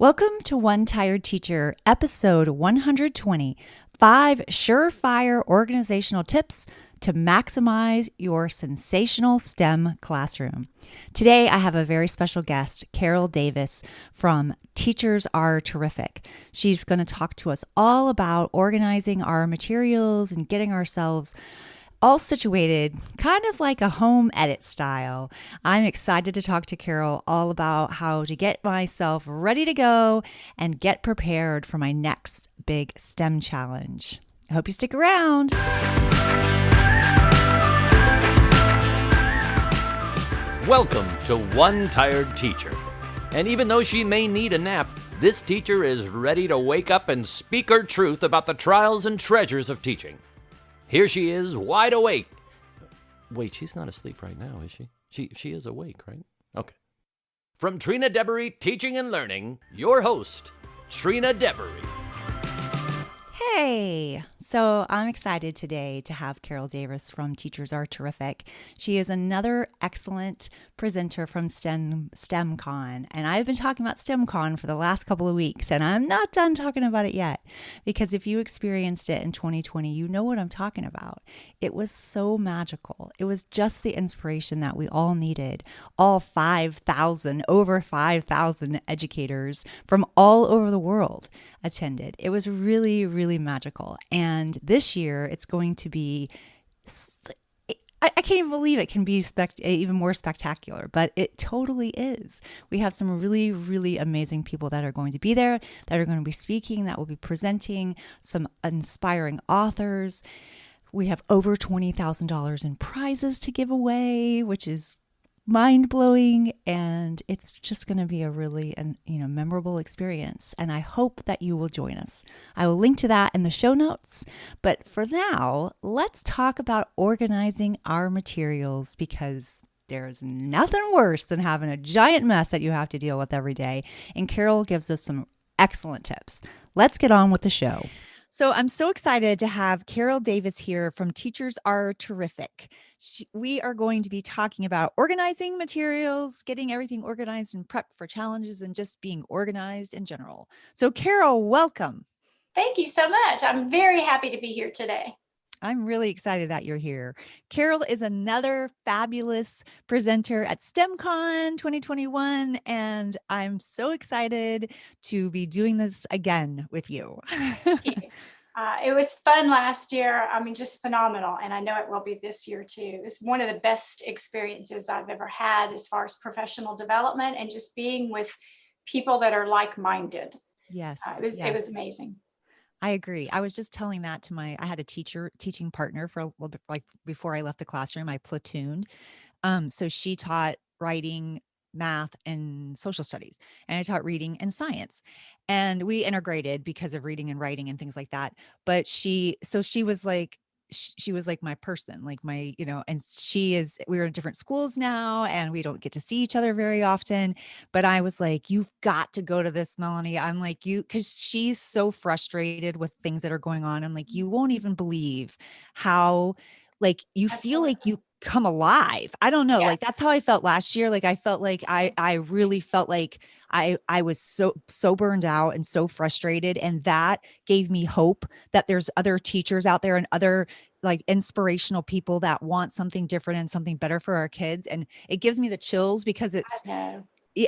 Welcome to One Tired Teacher, episode 120, 5 Surefire organizational tips to maximize your sensational STEM classroom. Today, I have a very special guest, Carol Davis from Teachers Are Terrific. She's going to talk to us all about organizing our materials and getting ourselves all situated, kind of like a home edit style. I'm excited to talk to Carol all about how to get myself ready to go and get prepared for my next big STEM challenge. I hope you stick around. Welcome to One Tired Teacher. And even though she may need a nap, this teacher is ready to wake up and speak her truth about the trials and treasures of teaching. Here she is, wide awake. Wait, she's not asleep right now, is she? She is awake, right? Okay. From Trina Debery Teaching and Learning, your host, Trina Debery. Hey, so I'm excited today to have Carol Davis from Teachers Are Terrific. She is another excellent presenter from STEMCon, and I've been talking about STEMCon for the last couple of weeks, and I'm not done talking about it yet, because if you experienced it in 2020, you know what I'm talking about. It was so magical. It was just the inspiration that we all needed. Over 5,000 educators from all over the world attended. It was really, really magical. And this year, it's going to be, I can't even believe it can be even more spectacular, but it totally is. We have some really, really amazing people that are going to be there, that are going to be speaking, that will be presenting, some inspiring authors. We have over $20,000 in prizes to give away, which is mind-blowing, and it's just going to be a really memorable experience, and I hope that you will join us. I will link to that in the show notes, but for now, let's talk about organizing our materials, because there's nothing worse than having a giant mess that you have to deal with every day, and Carol gives us some excellent tips. Let's get on with the show. So I'm so excited to have Carol Davis here from Teachers Are Terrific. We are going to be talking about organizing materials, getting everything organized and prepped for challenges, and just being organized in general. So Carol, welcome. Thank you so much. I'm very happy to be here today. I'm really excited that you're here. Carol is another fabulous presenter at STEMCon 2021, and I'm so excited to be doing this again with you. It was fun last year. I mean, just phenomenal. And I know it will be this year too. It's one of the best experiences I've ever had as far as professional development and just being with people that are like-minded. Yes. It was amazing. I agree. I was just telling that to I had a teaching partner for a little bit, like before I left the classroom, I platooned. So she taught writing, math, and social studies, and I taught reading and science, and we integrated because of reading and writing and things like that. But she was like my person, like my, and we're in different schools now and we don't get to see each other very often. But I was like, you've got to go to this, Melanie. I'm like, because she's so frustrated with things that are going on. I'm like, you won't even believe how, like, you feel like you come alive. I don't know. Yeah. Like, that's how I felt last year. Like, I felt like I really felt like I was so burned out and so frustrated. And that gave me hope that there's other teachers out there and other like inspirational people that want something different and something better for our kids. And it gives me the chills because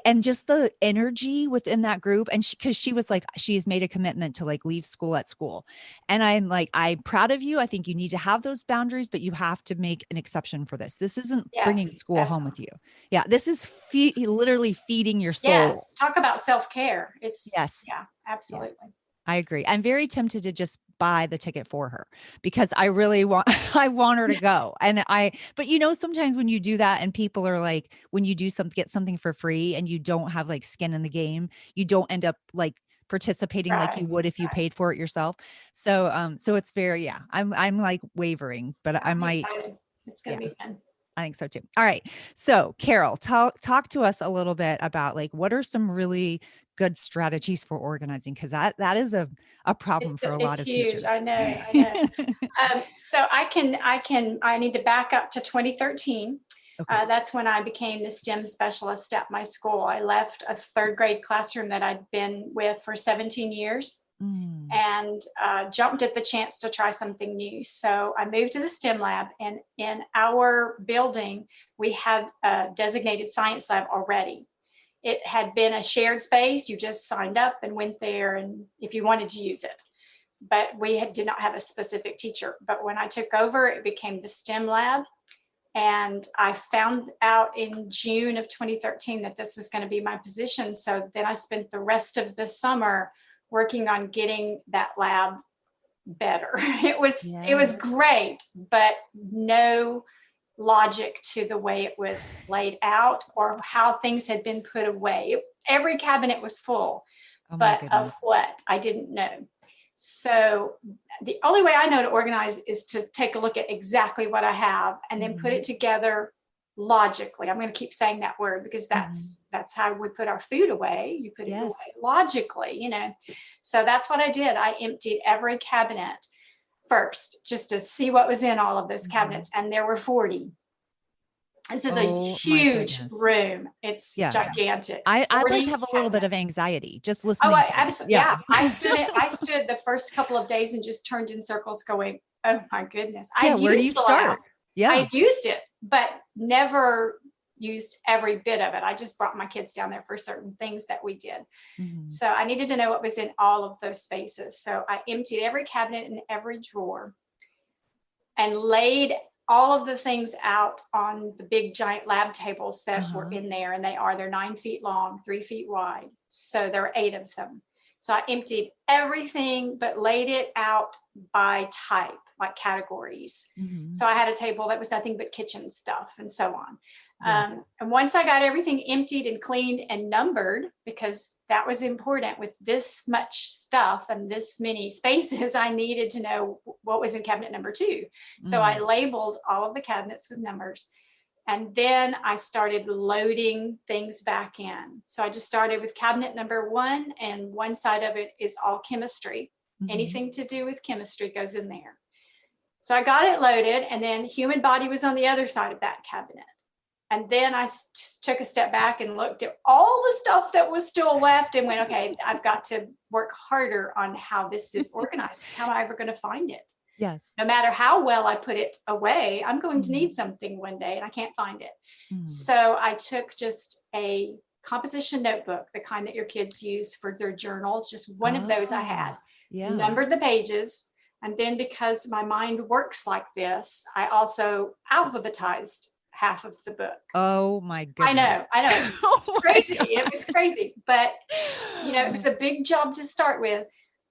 and just the energy within that group. And because she was like, she has made a commitment to like leave school at school. And I'm like, I'm proud of you. I think you need to have those boundaries, but you have to make an exception for this. This isn't bringing school home with you. Yeah. This is literally feeding your soul. Yes. Talk about self-care. Yeah, absolutely. Yeah. I agree. I'm very tempted to just buy the ticket for her because I really want her to go. But sometimes when you do that and people are like, when you get something for free and you don't have like skin in the game, you don't end up like participating like you would if you paid for it yourself. So it's very, I'm like wavering, but I might. Excited. It's going to be fun. I think so too. All right. So Carol, talk to us a little bit about like, what are some really good strategies for organizing? Because that is a problem for a lot of huge. teachers. I know. So I need to back up to 2013. Okay. That's when I became the STEM specialist at my school. I left a third grade classroom that I'd been with for 17 years Mm. and jumped at the chance to try something new. So I moved to the STEM lab, and in our building, we had a designated science lab already. It had been a shared space. You just signed up and went there, and if you wanted to use it. But did not have a specific teacher. But when I took over, it became the STEM lab. And I found out in June of 2013 that this was going to be my position. So then I spent the rest of the summer working on getting that lab better. It was Yes. great, but no logic to the way it was laid out or how things had been put away. Every cabinet was full, Oh my but of goodness. what I didn't know. So the only way I know to organize is to take a look at exactly what I have and then put Mhm. it together logically. I'm going to keep saying that word because Mhm. that's how we put our food away. You put it away Yes. logically. So that's what I did. I emptied every cabinet first just to see what was in all of those Mhm. cabinets, and there were 40. This is a Oh my huge goodness. room. It's Yeah. gigantic. I'd like 40 to have a little bit cabinets. of anxiety just Oh, listening I to that. absolutely, Yeah. yeah. I stood the first couple of days and just turned in circles going, oh my goodness. Yeah, I'd where do used you the lab. start? I Yeah. had used it, but never used every bit of it. I just brought my kids down there for certain things that we did. Mhm. So I needed to know what was in all of those spaces. So I emptied every cabinet and every drawer and laid all of the things out on the big giant lab tables that were Uh-huh. in there. And they're 9 feet long, 3 feet wide. So there were 8 of them. So I emptied everything, but laid it out by type, like categories. Mhm. So I had a table that was nothing but kitchen stuff and so on. Yes. And once I got everything emptied and cleaned and numbered, because that was important with this much stuff and this many spaces, I needed to know what was in cabinet number 2. So I Mm. labeled all of the cabinets with numbers. And then I started loading things back in. So I just started with cabinet number 1, and one side of it is all chemistry. Mhm. Anything to do with chemistry goes in there. So I got it loaded, and then human body was on the other side of that cabinet. And then I just took a step back and looked at all the stuff that was still left and went, okay, I've got to work harder on how this is organized, because how am I ever going to find it? Yes. No matter how well I put it away, I'm going to Mhm. need something one day and I can't find it. Mm. So I took just a composition notebook, the kind that your kids use for their journals, just one of those I Oh, had, yeah. numbered the pages. And then, because my mind works like this, I also alphabetized half of the book. Oh my I goodness. know, I know. It's Oh my crazy. It was gosh. crazy, but it was a big job to start with.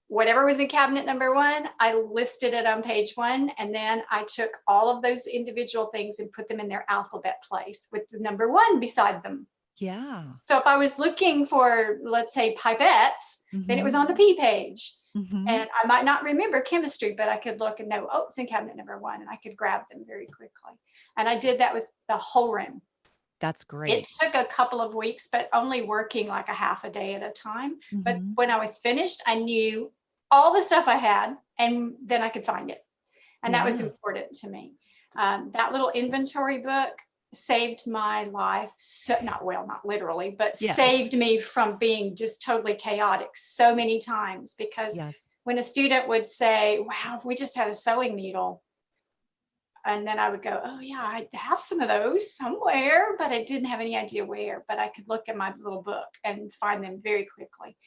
Whatever was in cabinet number 1, I listed it on page 1, and then I took all of those individual things and put them in their alphabet place with the number 1 beside them. Yeah. So if I was looking for, let's say, pipettes, then it was Mhm. on the P page. Mhm. And I might not remember chemistry, but I could look and know, oh, it's in cabinet number 1, and I could grab them very quickly. And I did that with the whole room. That's It great. took a couple of weeks, but only working like a half a day at a time. But Mhm. when I was finished, I knew all the stuff I had, and then I could find it. And that was Yeah. important to me. That little inventory book saved my life. So, not literally, but Yeah. saved me from being just totally chaotic so many times. Because Yes. when a student would say, wow, if we just had a sewing needle, and then I would go, oh yeah, I have some of those somewhere, but I didn't have any idea where. But I could look in my little book and find them very quickly.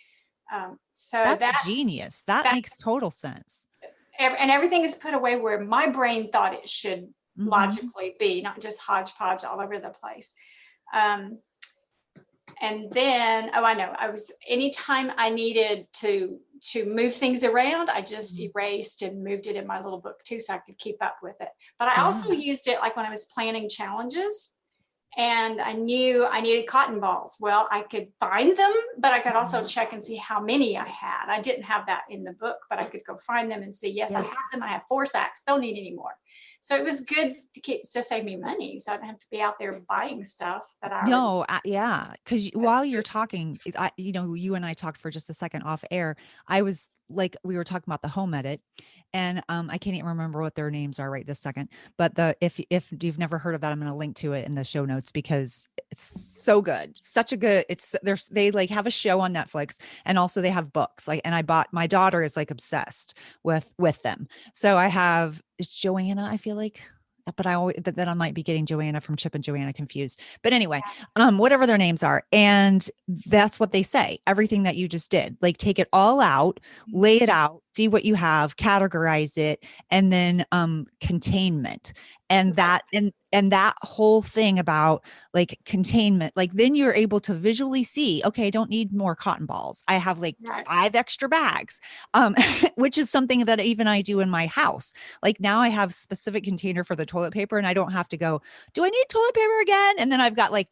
So That's that's genius. That makes that's total sense. and everything is put away where my brain thought it should Mhm. logically be, not just hodgepodge all over the place. Um, and then, oh, I know, I was anytime I needed to move things around, I just Mhm. erased and moved it in my little book too, so I could keep up with it. But I Yeah. also used it like when I was planning challenges. And I knew I needed cotton balls. Well, I could find them, but I could also Mhm. check and see how many I had. I didn't have that in the book, but I could go find them and see, yes, I have Yes. them. I have 4 sacks. Don't need any more. So it was good to save me money. So I didn't have to be out there buying stuff that I already. No, yeah, because while you're talking, you and I talked for just a second off air. I was like, we were talking about the home edit, and I can't even remember what their names are right this second. But if you've never heard of that, I'm going to link to it in the show notes because it's so good, such a good. They like have a show on Netflix, and also they have books. Like, and I bought my daughter is like obsessed with them. So I have it's Joanna. I feel like but I always then I might be getting Joanna from Chip and Joanna confused. But anyway, whatever their names are. And that's what they say. Everything that you just did. Like take it all out, lay it out, see what you have, categorize it, and then containment. And that whole thing about like containment, like then you're able to visually see, okay, I don't need more cotton balls. I have like Right. 5 extra bags, which is something that even I do in my house. Like now I have specific container for the toilet paper and I don't have to go, do I need toilet paper again? And then I've got like,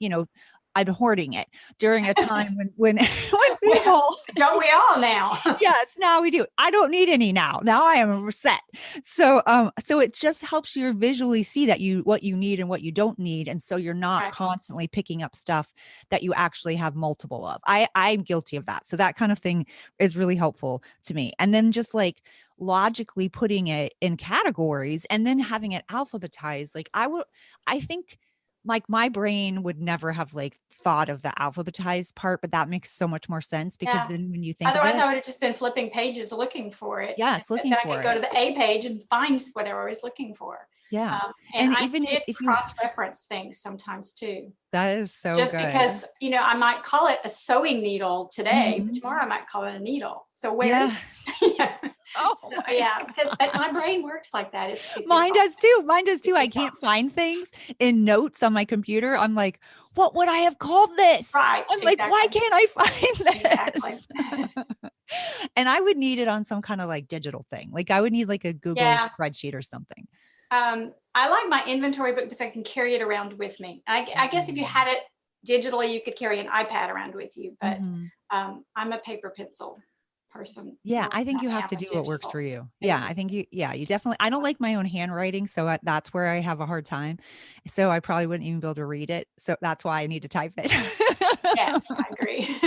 I'm hoarding it during a time when Well, people don't we all now? yes, now we do. I don't need any now. Now I am set. So it just helps you visually see that what you need and what you don't need. And so you're not Right. constantly picking up stuff that you actually have multiple of. I'm guilty of that. So that kind of thing is really helpful to me. And then just like logically putting it in categories and then having it alphabetized. Like I think like my brain would never have like thought of the alphabetized part, but that makes so much more sense because Yeah. then when you think of Otherwise, it, I would have just been flipping pages looking for it. yes, But looking then I for could go to it. the A page and find whatever I was looking for. Yeah. And And I even did if you, cross-reference things sometimes too. that is so Just good. because, I might call it a sewing needle today, but Mhm. tomorrow I might call it a needle. So where is Yeah. it? Yeah. Oh So my yeah, but God. my brain works like that. It's Mine exhausting. does too. Mine does too. It's I can't exhausting. find things in notes on my computer. I'm like, what would I have called this? Right. I'm like, why Exactly. can't I find Exactly. this? And I would need it on some kind of like digital thing. Like I would need like a Google Yeah. spreadsheet or something. I like my inventory book because I can carry it around with me. I guess if you Mhm. had it digitally, you could carry an iPad around with you, but Mhm. I'm a paper pencil person Yeah, more I than think you I have am to a do what works for digital you. Yeah, I basic. think you definitely I don't like my own handwriting, so that's where I have a hard time. So I probably wouldn't even be able to read it. So that's why I need to type it. Yes, I agree.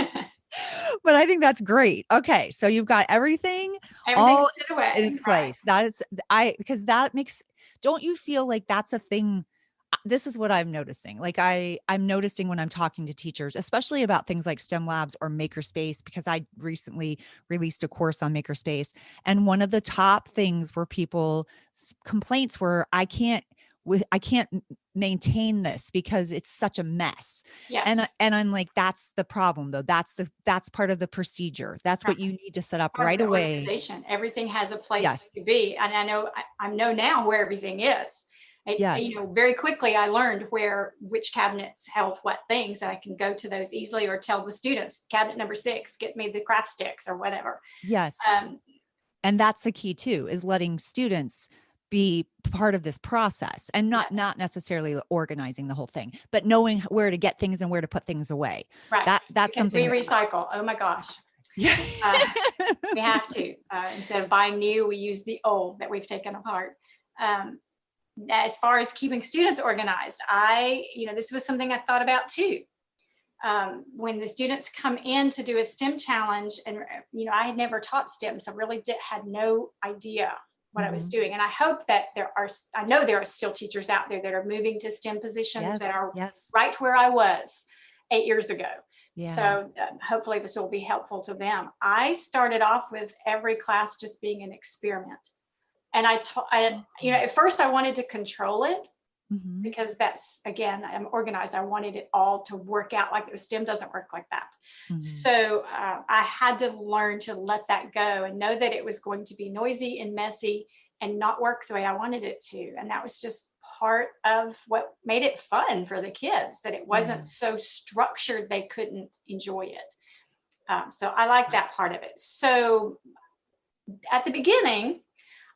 But I think that's great. Okay, so you've got everything Everything's all put in away, its right? place. That is I because that makes don't you feel like that's a thing this is what I'm noticing. Like I'm noticing when I'm talking to teachers, especially about things like STEM labs or makerspace, because I recently released a course on makerspace. And one of the top things were complaints were I can't maintain this because it's such a mess. Yes, And I'm like, that's the problem though. That's part of the procedure. That's right. what you need to set It's up part of right the away. organization. Everything has a place Yes. to be, and I know now where everything is. Yes. Very quickly I learned which cabinets held what things, and I can go to those easily or tell the students, cabinet number 6, get me the craft sticks or whatever. Yes. Um, And that's the key too, is letting students be part of this process and yes, not necessarily organizing the whole thing, but knowing where to get things and where to put things away. right. That's Because we something that recycle. Oh my gosh. yeah. Uh, we have to. Instead of buying new, we use the old that we've taken apart. Um, as far as keeping students organized, this was something I thought about too. When the students come in to do a STEM challenge, and I had never taught STEM, so really had no idea what I was Mhm. doing. And I hope that I know there are still teachers out there that are moving to STEM positions that Yes. are Yes. right where I was 8 years ago. Yeah. So hopefully this will be helpful to them. I started off with every class just being an experiment. And at first I wanted to control it Mhm. because that's, again, I'm organized. I wanted it all to work out like it was. STEM doesn't work like that. Mhm. So I had to learn to let that go and know that it was going to be noisy and messy and not work the way I wanted it to. And that was just part of what made it fun for the kids, that it Yeah. wasn't so structured they couldn't enjoy it. So I like that part of it. So at the beginning,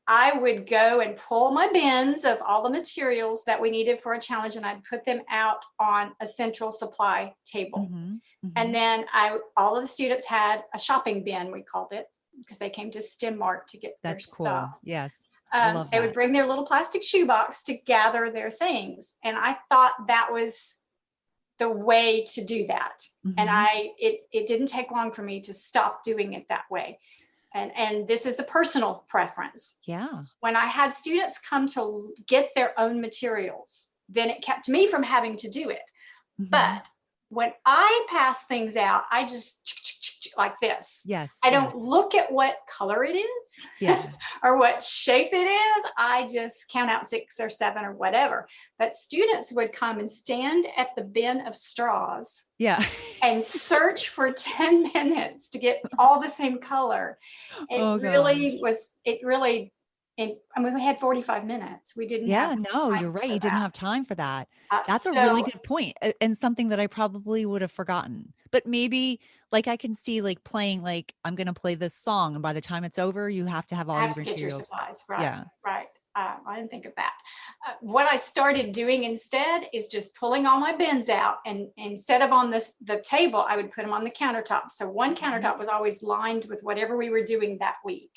I would go and pull my bins of all the materials that we needed for a challenge, and I'd put them out on a central supply table. Mhm. And Mhm. then all of the students had a shopping bin, we called it, because they came to STEM Mart to get their That's stuff. cool. Yes. I love They would that. bring their little plastic shoebox to gather their things. And I thought that was the way to do that. And Mhm. it didn't take long for me to stop doing it that way. And this is the personal preference. Yeah. When I had students come to get their own materials, then it kept me from having to do it. Mhm. But when I pass things out, I just like this. Yes, I don't yes. look at what color it is Yeah. or what shape it is. I just count out 6 or 7 or whatever. But students would come and stand at the bin of straws Yeah. and search for 10 minutes to get all the same color. Oh gosh. It really, I mean, we had 45 minutes. We didn't have Yeah, no, time you're right, for you didn't that. have time for that. That's a really So good point, and something that I probably would have forgotten. But maybe, like, I can see, like, playing, like, I'm gonna play this song, and by the time it's over, you have to have all I your have to get your materials. supplies. Right, Yeah. right. I didn't think of that. What I started doing instead is just pulling all my bins out, and instead of on the table, I would put them on the countertop. So one Mhm. countertop was always lined with whatever we were doing that week.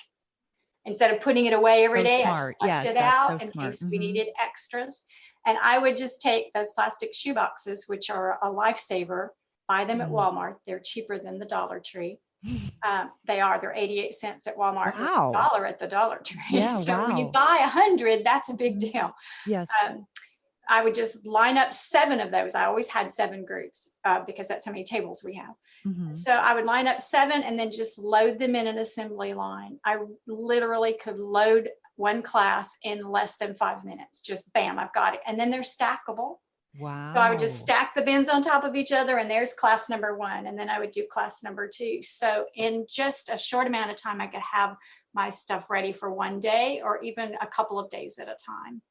Instead of putting it away every So day, I just smart. left Yes, it that's so out in smart. case we Mhm. needed extras. And I would just take those plastic shoe boxes, which are a lifesaver, buy them at Mhm. Walmart. They're cheaper than the Dollar Tree. They're 88 cents at Walmart versus a Wow. dollar at the Dollar Tree. Yeah, So when you wow. buy 100, that's a big Mhm. deal. Yes. Um, I would just line up 7 of those. I always had 7 groups because that's how many tables we have. Mhm. So I would line up 7 and then just load them in an assembly line. I literally could load one class in less than 5 minutes. Just bam, I've got it. And then they're stackable. So I would just Wow. stack the bins on top of each other, and there's class number 1. And then I would do class number 2. So in just a short amount of time, I could have my stuff ready for one day or even a couple of days at a time.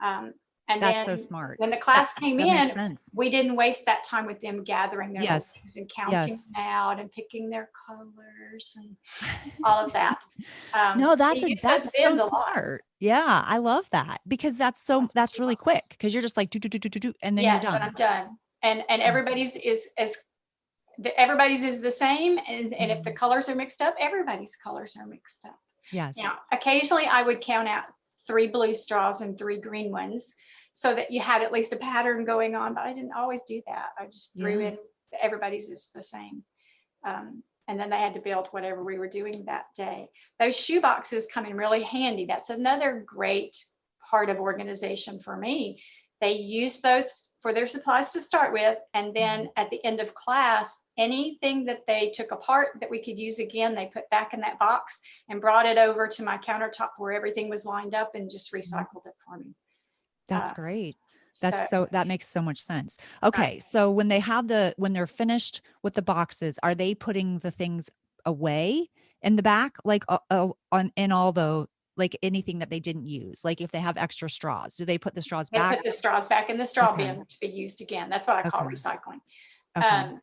Um, and That's so then smart. when the That class came that makes in, sense. we didn't waste that time with them gathering their little Yes. things and counting Yes. them out and picking their colors and all of that. No, We use that's those so bins a lot. smart. Yeah, I love that because Plastic that's shoe really quick boxes. because you're just like do do do do do do, and then you're Yes, and done. I'm done. And Yeah. everybody's is the same. And if the Mhm. colors are mixed up, everybody's colors are mixed up. Yes. Now, occasionally I would count out 3 blue straws and 3 green ones so that you had at least a pattern going on, but I didn't always do that. I just threw Yeah. in everybody's is the same. And then they had to build whatever we were doing that day. Those shoe boxes come in really handy. That's another great part of organization for me. They use those for their supplies to start with. And Mhm. then at the end of class, anything that they took apart that we could use again, they put back in that box and brought it over to my countertop where everything was lined up and just Mhm. recycled it for me. That's Uh, great. so, That makes so much sense. right. Okay, so when they have when they're finished with the boxes, are they putting the things away in the back? Like, on in all the like anything that they didn't use? Like if they have extra straws, do they put the straws They back? put the straws back in the straw Okay. bin to be used again. That's what I call Okay. recycling. Okay.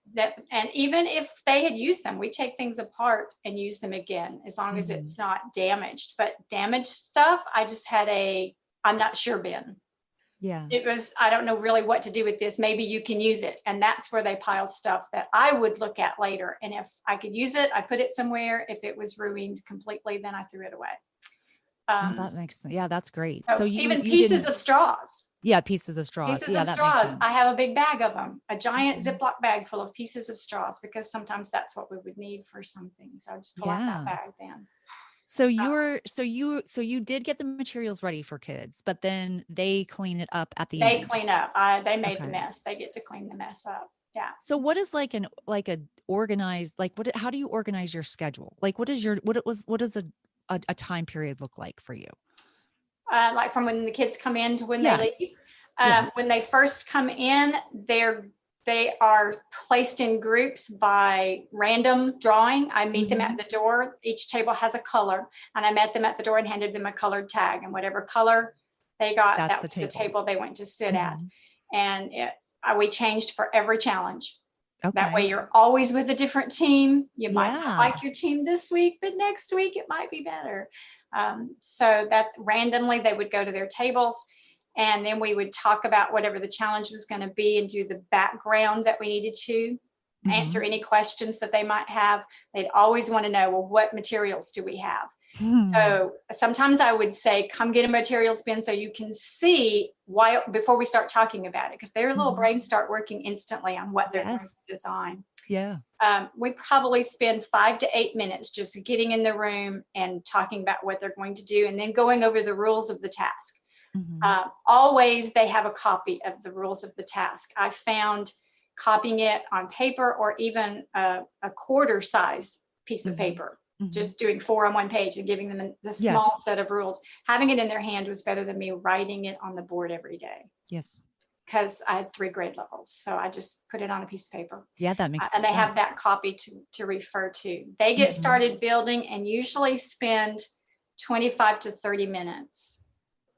And even if they had used them, we take things apart and use them again as long as Mhm. it's not damaged. But damaged stuff, I just had I'm not sure bin. Yeah. It was, I don't know really what to do with this. Maybe you can use it. And that's where they piled stuff that I would look at later. And if I could use it, I put it somewhere. If it was ruined completely, then I threw it away. Oh, Um, that makes yeah, that's great. So so even you pieces didn't of straws. yeah, pieces of straws. Pieces Yeah, of that makes straws. I sense. have a big bag of them, a giant Mhm. Ziploc bag full of pieces of straws because sometimes that's what we would need for something. So I just pull out that Yeah. bag then. So Uh, you did get the materials ready for kids, but then they clean it up at the they end. clean up. They made the Okay. mess. They get to clean the mess up. Yeah. So what is like a organized like how do you organize your schedule? Like what does a time period look like for you? Like from when the kids come in to when they Yes. leave. Yes. When they first come in, they are placed in groups by random drawing. I meet them at Mhm. the door. Each table has a color, and I met them at the door and handed them a colored tag. And whatever color they got, That's that the was the table. table they went to sit at. Mhm. And we changed for every challenge. That way, Okay. you're always with a different team. You might not Yeah. like your team this week, but next week it might be better. So that randomly they would go to their tables, and then we would talk about whatever the challenge was going to be and do the background that we needed to answer Mhm. any questions that they might have. They'd always want to know, well, what materials do we have? Hmm. So sometimes I would say, come get a materials bin so you can see why before we start talking about it, because their little Mhm. brains start working instantly on what they're going Yes. to design. Yeah. We probably spend 5 to 8 minutes just getting in the room and talking about what they're going to do, and then going over the rules of the task. Mhm. Always they have a copy of the rules of the task. I found copying it on paper or even a quarter size piece of Mhm. paper, Mhm. just doing 4 on 1 page and giving them the small Yes. set of rules. Having it in their hand was better than me writing it on the board every day, Yes. because I had 3 grade levels. So I just put it on a piece of paper. Yeah, that makes And they have sense. that copy to refer to. They get Mhm. started building and usually spend 25 to 30 minutes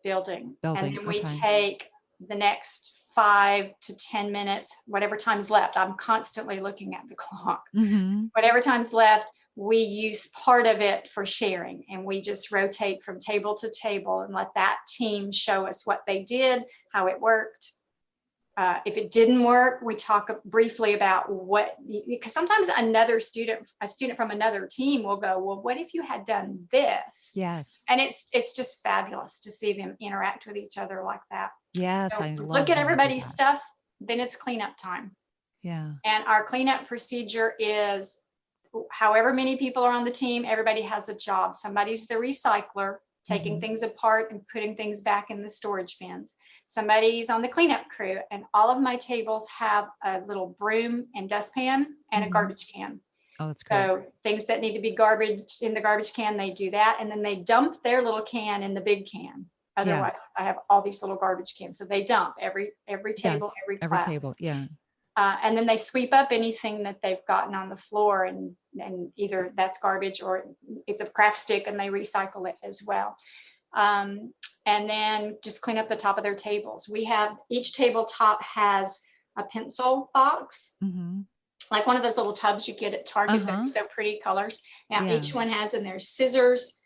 building. And Building, then we okay. take the next 5 to 10 minutes, whatever time's left. I'm constantly looking at the clock. Mhm. Whatever time's left, we use part of it for sharing, and we just rotate from table to table and let that team show us what they did, how it worked. If it didn't work, we talk briefly about what, because sometimes a student from another team will go, well, what if you had done this? Yes. And it's just fabulous to see them interact with each other like that. Yes, So I look love at when they do everybody's that. stuff, then it's cleanup time. Yeah. And our cleanup procedure is, however many people are on the team, everybody has a job. Somebody's the recycler, taking Mhm. things apart and putting things back in the storage bins. Somebody's on the cleanup crew, and all of my tables have a little broom and dustpan and a Mhm. garbage can. Oh, that's great. So things that need to be garbage in the garbage can, they do that, and then they dump their little can in the big can. Yeah. Otherwise, I have all these little garbage cans, so they dump every table, Yes. every Every class. table. Yeah. And then they sweep up anything that they've gotten on the floor, and either that's garbage or it's a craft stick, and they recycle it as well. Um, and then just clean up the top of their tables. We have, each tabletop has a pencil box, Mhm. like one of those little tubs you get at Target that are Uh-huh. so pretty colors. Now Yeah. each one has in there scissors,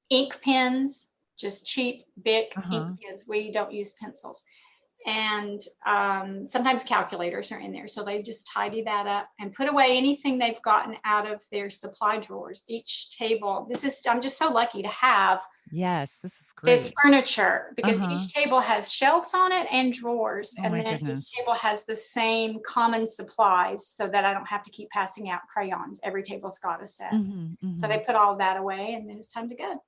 ink pens, just cheap Bic ink Uh-huh. pens. We don't use pencils. And sometimes calculators are in there. So they just tidy that up and put away anything they've gotten out of their supply drawers. Each table, I'm just so lucky to have Yes, this is this great. furniture, because Uh-huh. each table has shelves on it and drawers. Oh And my then each goodness. table has the same common supplies, so that I don't have to keep passing out crayons. Every table's got a set. Mhm. So they Mhm. put all that away, and then it's time to go.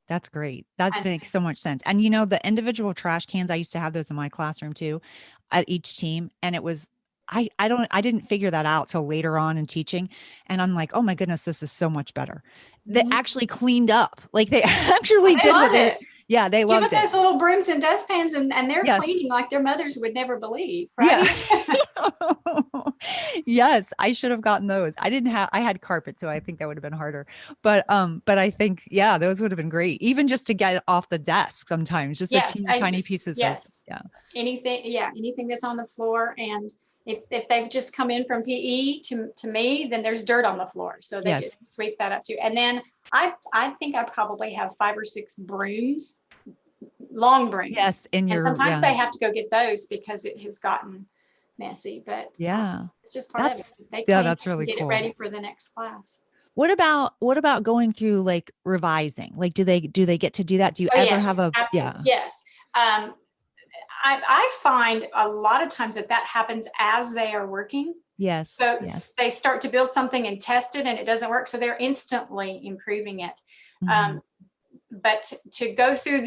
That's great. That And makes so much sense. And the individual trash cans, I used to have those in my classroom too, at each team. And it was, I didn't figure that out till later on in teaching. And I'm like, oh my goodness, this is so much better. They mhm. actually cleaned up. Like they actually They did love what it. yeah, they Give them loved it. those little brooms and dustpans, and they're Yes. cleaning like their mothers would never believe, Yeah. right? Yes, I should have gotten those. I had carpet, so I think that would have been harder. But I think, yeah, those would have been great. Even just to get it off the desk sometimes, just a Yes, teeny tiny pieces of, yes. yeah. Anything, yeah, anything that's on the floor. And if they've just come in from PE to me, then there's dirt on the floor, so they get Yes. to sweep that up too. And then I think I probably have 5 or 6 brooms, long brooms, Yes, in and your, sometimes yeah. they have to go get those because it has gotten messy. But Yeah. it's just part of it. That's They yeah, clean that's it and really get it cool. ready for the next class. What about going through like revising? Like do they get to do that? Do you Oh ever yes, have a absolutely, yeah. yes. Um, I find a lot of times that happens as they are working. Yes. So Yes. they start to build something and test it, and it doesn't work. So they're instantly improving it. Mhm. Um, but to go through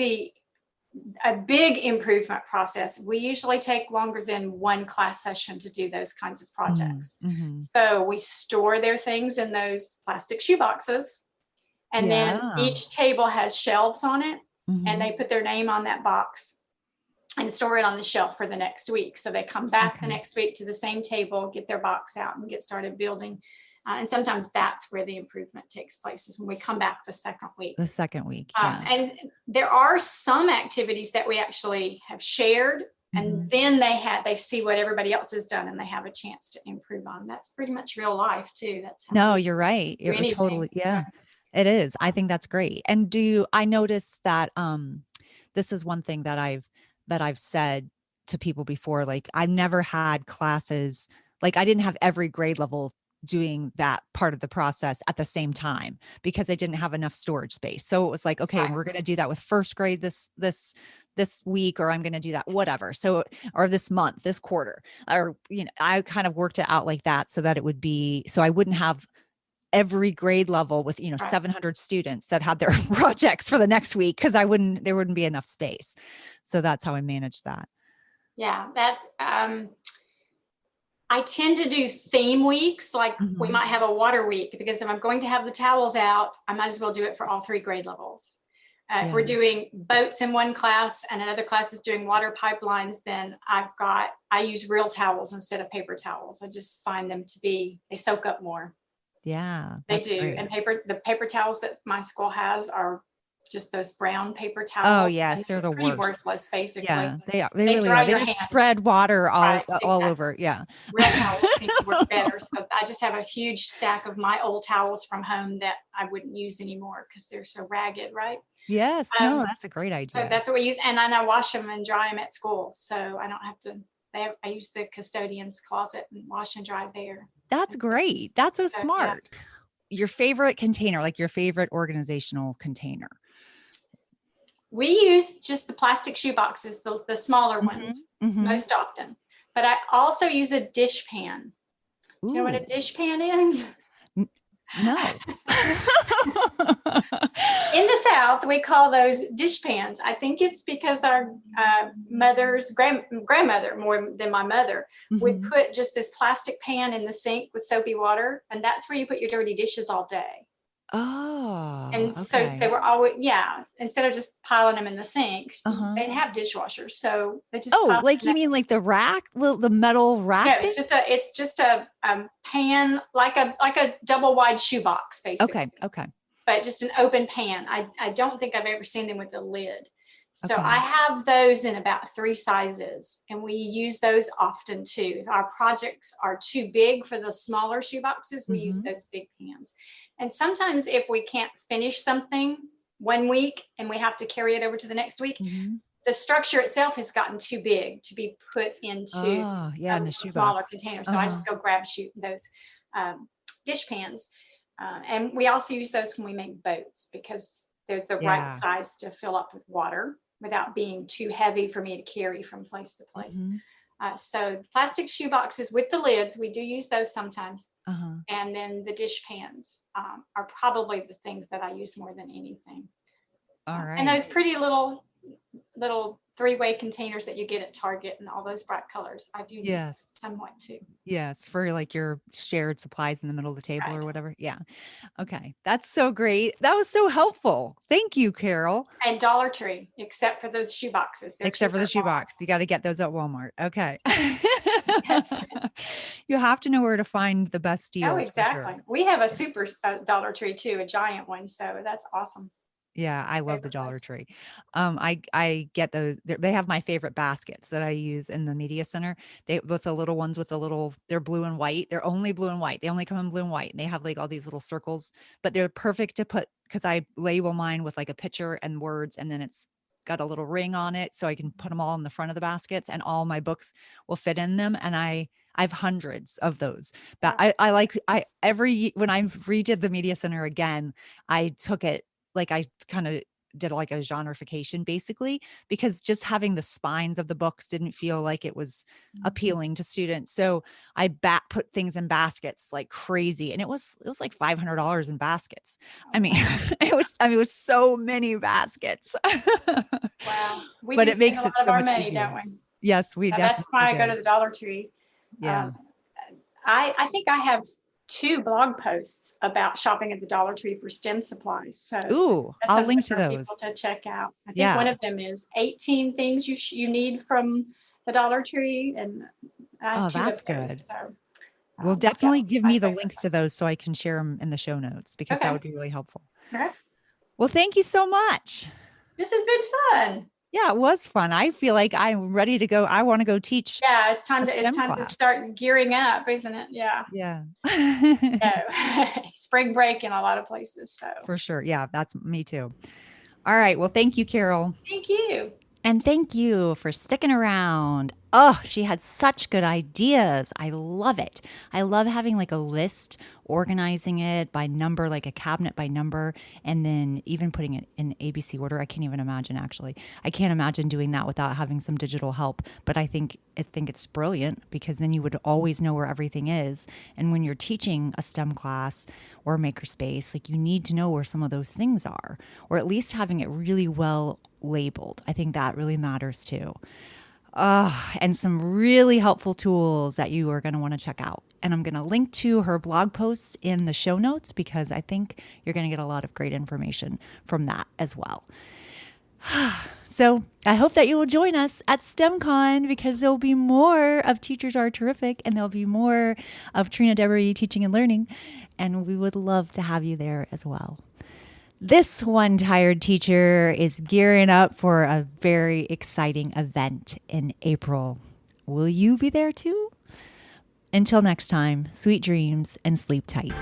a big improvement process, we usually take longer than one class session to do those kinds of Mhm. projects. Mhm. So we store their things in those plastic shoe boxes, and then Yeah. each table has shelves on it, and Mhm. they put their name on that box and store it on the shelf for the next week. So they come back the Okay. next week to the same table, get their box out, and get started building. And sometimes that's where the improvement takes place, is when we come back the second week. The second week. Yeah. And there are some activities that we actually have shared, and Mhm. then they see what everybody else has done, and they have a chance to improve on. That's pretty much real life too. That's how No, we you're right. do You're anything. totally, yeah. It is. I think that's great. And I noticed that this is one thing that I've said to people before, like I've never had classes, like I didn't have every grade level doing that part of the process at the same time because I didn't have enough storage space. So it was like, okay, Right. we're going to do that with first grade this week, or I'm going to do that, whatever. So, or this month, this quarter, or, I kind of worked it out like that so that it would be, so I wouldn't have every grade level with, Right. 700 students that had their projects for the next week. Cause there wouldn't be enough space. So that's how I managed that. Yeah. That's, I tend to do theme weeks. Like we Mhm. might have a water week because if I'm going to have the towels out, I might as well do it for all 3 grade levels. If Yeah. we're doing boats in one class and another class is doing water pipelines, then I use real towels instead of paper towels. I just find them to they soak up more. Yeah. They That's do. And great. the paper towels that my school has are just those brown paper Oh towels, and yes. They're they're the pretty worst. worthless, basically. Yeah, they are. They They really are. dry They your just hands. spread water Right, all exactly. over. Yeah. Real towels seem to work better. So I just have a huge stack of my old towels from home that I wouldn't use anymore because they're so ragged, right? Yes. No, Um, that's a great so idea. that's what we use, and then I wash them and dry them at school, so I don't have to. I use the custodian's closet and wash and dry there. That's great. That's so So yeah, smart. Your favorite container, like your favorite organizational container. we use just the plastic shoe boxes, the smaller Mhm. ones, Mhm. most often. But I also use a dish pan. Do you know what a Ooh. dish pan is? N no. In the South, we call those dish pans. I think it's because our mother's grandmother, more than my mother, would Mhm. put just this plastic pan in the sink with soapy water, and that's where you put your dirty dishes all day. Oh, And so they okay. were always, yeah, instead of just piling them in the sink, they Uh-huh. didn't have dishwashers, so they just Oh, piled them like in you that. mean like the rack, the metal No, rack thing? it's just a pan, like a double wide shoebox, basically, Okay, okay, but just an open pan. I don't think I've ever seen them with a lid. So I okay. have those in about 3 sizes, and we use those often too. If our projects are too big for the smaller shoe boxes, we use Mhm. those big pans. And sometimes if we can't finish something one week and we have to carry it over to the next week, Mhm. the structure itself has gotten too big to be put into Oh, yeah, in the a smaller shoebox. container. So I Uh-huh. just go grab those dish pans. And we also use those when we make boats because they're the right Yeah. size to fill up with water without being too heavy for me to carry from place to place. Mhm. So plastic shoe boxes with the lids, we do use those sometimes. Uh-huh. And then the dish pans are probably the things that I use more than anything. All And right. those pretty little 3-way containers that you get at Target and all those bright colors, I do use those Yes. somewhat too. Yes, for like your shared supplies in the middle of the table Right. or whatever. Yeah. Okay. That's so great. That was so helpful. Thank you, Carol. And Dollar Tree, except for those shoe boxes. They're Except for cheaper the at shoebox. You got to get those at Walmart. Okay. Walmart. You have to know where to find the best Oh, deals for sure. exactly. We have a super Dollar Tree too, a giant one. So that's awesome. Yeah, I love the Favorite Dollar place. Tree. I get those. They have my favorite baskets that I use in the media center. They with the little ones with the little. They're blue and white. They're only blue and white. They only come in blue and white, and they have like all these little circles. But they're perfect to put because I label mine with like a picture and words, and then it's got a little ring on it, so I can put them all in the front of the baskets, and all my books will fit in them. And I have hundreds of those. But Yeah. I like I every when I redid the media center again, I took it like I kind of did like a genreification basically because just having the spines of the books didn't feel like it was appealing to students. So I put things in baskets like crazy and it was like $500 in baskets. I Oh, mean, wow. it was so many baskets. Wow. We But do it spend a makes it lot of so our much money, easier. don't we? Yes, we That's definitely why I go do. to the Dollar Tree. Yeah. Um, I think I have 2 blog posts about shopping at the Dollar Tree for STEM supplies. So Ooh, that's I'll something link to for people those. to check out. I think one Yeah. of them is 18 things you need from the Dollar Tree, and I have Oh, 2 of that's those. good. So Well, yeah, definitely give my me the favorite links to place. those so I can share them in the show notes because that Okay. would be really helpful. Okay. Well, thank you so much. This has been fun. Yeah, it was fun. I feel like I'm ready to go. I want to go teach Yeah, a it's STEM time to class. start gearing up, isn't it? Yeah. Yeah. No. Spring break in a lot of places. So For sure. Yeah, that's me too. All right. Well, thank you, Carol. thank you. And thank you for sticking around. Oh, she had such good ideas. I love it. I love having like a list, organizing it by number, like a cabinet by number, and then even putting it in ABC order. I can't even imagine actually. I can't imagine doing that without having some digital help. But I think it's brilliant because then you would always know where everything is. And when you're teaching a STEM class or makerspace, like you need to know where some of those things are, or at least having it really well labeled. I think that really matters too. And some really helpful tools that you are going to want to check out. And I'm going to link to her blog posts in the show notes because I think you're going to get a lot of great information from that as well. So I hope that you will join us at STEMCon because there'll be more of Teachers Are Terrific and there'll be more of Trina Devery teaching and learning. And we would love to have you there as well. This one tired teacher is gearing up for a very exciting event in April. Will you be there too? Until next time, sweet dreams and sleep tight.